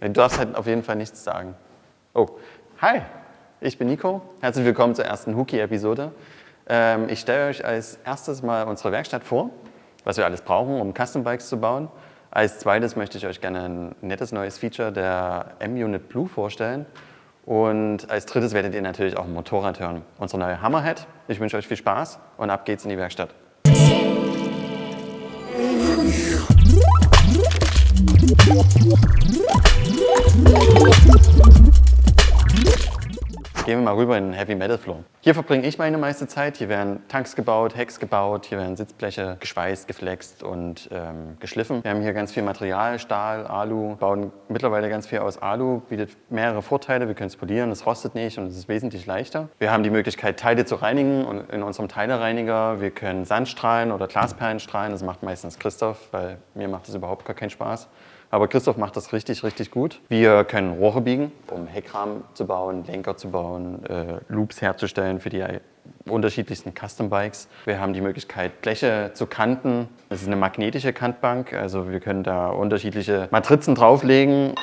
Du darfst halt auf jeden Fall nichts sagen. Oh, hi, ich bin Nico. Herzlich willkommen zur ersten Huki-Episode. Ich stelle euch als erstes mal unsere Werkstatt vor, was wir alles brauchen, um Custom Bikes zu bauen. Als zweites möchte ich euch gerne ein nettes neues Feature der M-Unit Blue vorstellen. Und als drittes werdet ihr natürlich auch ein Motorrad hören. Unsere neue Hammerhead. Ich wünsche euch viel Spaß und ab geht's in die Werkstatt. Gehen wir mal rüber in den Heavy Metal Floor. Hier verbringe ich meine meiste Zeit. Hier werden Tanks gebaut, Hecks gebaut, hier werden Sitzbleche geschweißt, geflext und geschliffen. Wir haben hier ganz viel Material, Stahl, Alu, bauen mittlerweile ganz viel aus Alu, bietet mehrere Vorteile. Wir können es polieren, es rostet nicht und es ist wesentlich leichter. Wir haben die Möglichkeit, Teile zu reinigen und in unserem Teilereiniger. Wir können Sand strahlen oder Glasperlen strahlen. Das macht meistens Christoph, weil mir macht das überhaupt gar keinen Spaß. Aber Christoph macht das richtig, richtig gut. Wir können Rohre biegen, um Heckrahmen zu bauen, Lenker zu bauen, Loops herzustellen für die unterschiedlichsten Custom Bikes. Wir haben die Möglichkeit, Bleche zu kanten. Das ist eine magnetische Kantbank, also wir können da unterschiedliche Matrizen drauflegen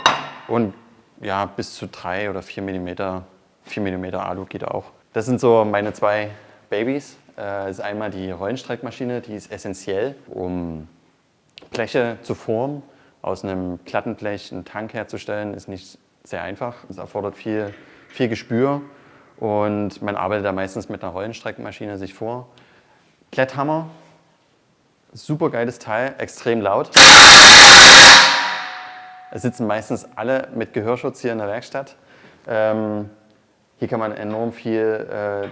und ja, bis zu 3 oder 4 mm Alu geht auch. Das sind so meine zwei Babys. Das ist einmal die Rollenstreckmaschine, die ist essentiell, um Bleche zu formen. Aus einem Plattenblech einen Tank herzustellen, ist nicht sehr einfach. Es erfordert viel Gespür und man arbeitet da meistens mit einer Rollenstreckenmaschine sich vor. Kletthammer, super geiles Teil, extrem laut. Es sitzen meistens alle mit Gehörschutz hier in der Werkstatt. Hier kann man enorm viel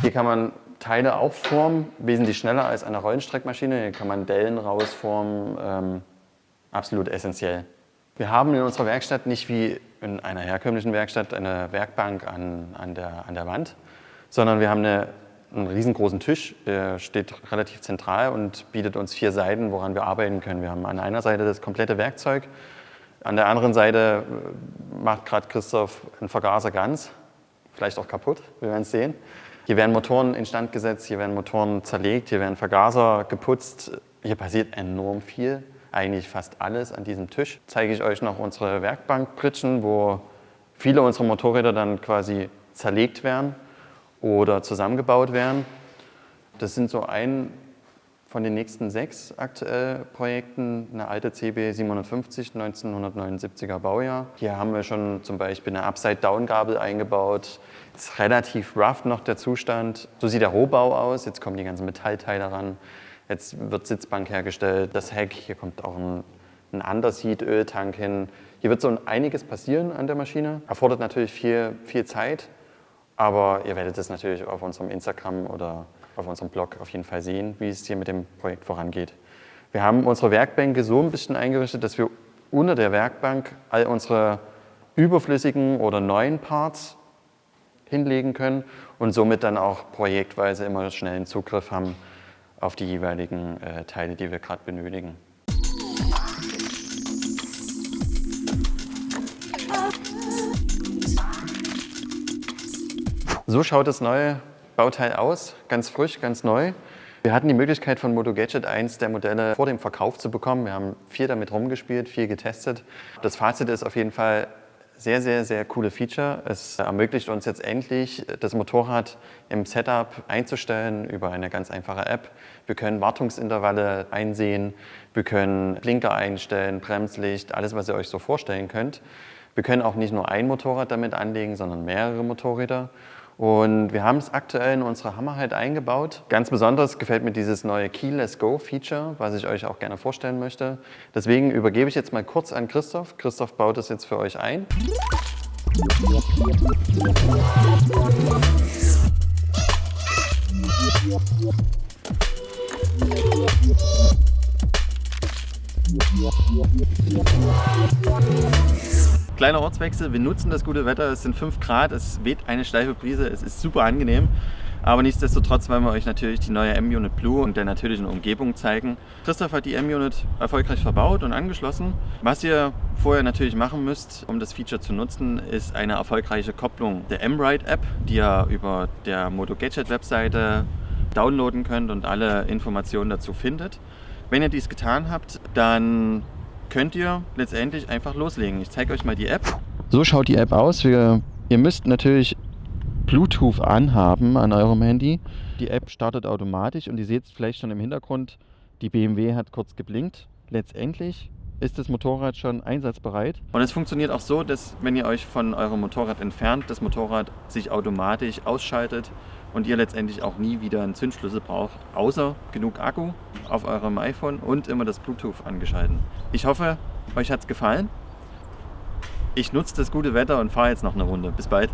Hier kann man Teile auch formen, wesentlich schneller als eine Rollenstreckmaschine. Hier kann man Dellen rausformen, absolut essentiell. Wir haben in unserer Werkstatt nicht wie in einer herkömmlichen Werkstatt eine Werkbank an der Wand, sondern wir haben einen riesengroßen Tisch, der steht relativ zentral und bietet uns 4 Seiten, woran wir arbeiten können. Wir haben an einer Seite das komplette Werkzeug, an der anderen Seite macht gerade Christoph einen Vergaser ganz, vielleicht auch kaputt, wir werden es sehen. Hier werden Motoren instand gesetzt, hier werden Motoren zerlegt, hier werden Vergaser geputzt. Hier passiert enorm viel, eigentlich fast alles an diesem Tisch. Zeige ich euch noch unsere Werkbankpritschen, wo viele unserer Motorräder dann quasi zerlegt werden oder zusammengebaut werden. Das sind so ein von den nächsten 6 aktuell Projekten, eine alte CB 750, 1979er Baujahr. Hier haben wir schon zum Beispiel eine Upside-Down-Gabel eingebaut. Ist relativ rough noch der Zustand. So sieht der Rohbau aus. Jetzt kommen die ganzen Metallteile ran. Jetzt wird Sitzbank hergestellt, das Heck. Hier kommt auch ein Underseat-Öltank hin. Hier wird so einiges passieren an der Maschine. Erfordert natürlich viel Zeit, aber ihr werdet es natürlich auf unserem Instagram oder auf unserem Blog auf jeden Fall sehen, wie es hier mit dem Projekt vorangeht. Wir haben unsere Werkbänke so ein bisschen eingerichtet, dass wir unter der Werkbank all unsere überflüssigen oder neuen Parts hinlegen können und somit dann auch projektweise immer schnellen Zugriff haben auf die jeweiligen Teile, die wir gerade benötigen. So schaut das neue Bauteil aus, ganz frisch, ganz neu. Wir hatten die Möglichkeit von MotoGadget eins der Modelle vor dem Verkauf zu bekommen. Wir haben viel damit rumgespielt, viel getestet. Das Fazit ist auf jeden Fall sehr, sehr, sehr coole Feature. Es ermöglicht uns jetzt endlich, das Motorrad im Setup einzustellen über eine ganz einfache App. Wir können Wartungsintervalle einsehen, wir können Blinker einstellen, Bremslicht, alles, was ihr euch so vorstellen könnt. Wir können auch nicht nur ein Motorrad damit anlegen, sondern mehrere Motorräder. Und wir haben es aktuell in unsere Hammerhead eingebaut. Ganz besonders gefällt mir dieses neue Keyless Go Feature, was ich euch auch gerne vorstellen möchte. Deswegen übergebe ich jetzt mal kurz an Christoph. Christoph baut es jetzt für euch ein. Kleiner Ortswechsel, wir nutzen das gute Wetter, es sind 5 Grad, es weht eine steife Brise, es ist super angenehm. Aber nichtsdestotrotz wollen wir euch natürlich die neue M-Unit Blue und der natürlichen Umgebung zeigen. Christoph hat die M-Unit erfolgreich verbaut und angeschlossen. Was ihr vorher natürlich machen müsst, um das Feature zu nutzen, ist eine erfolgreiche Kopplung der M-Ride App, die ihr über der MotoGadget Webseite downloaden könnt und alle Informationen dazu findet. Wenn ihr dies getan habt, dann könnt ihr letztendlich einfach loslegen. Ich zeige euch mal die App. So schaut die App aus. Ihr müsst natürlich Bluetooth anhaben an eurem Handy. Die App startet automatisch und ihr seht vielleicht schon im Hintergrund, die BMW hat kurz geblinkt. Letztendlich ist das Motorrad schon einsatzbereit. Und es funktioniert auch so, dass wenn ihr euch von eurem Motorrad entfernt, das Motorrad sich automatisch ausschaltet und ihr letztendlich auch nie wieder einen Zündschlüssel braucht, außer genug Akku auf eurem iPhone und immer das Bluetooth angeschaltet. Ich hoffe, euch hat es gefallen. Ich nutze das gute Wetter und fahre jetzt noch eine Runde. Bis bald.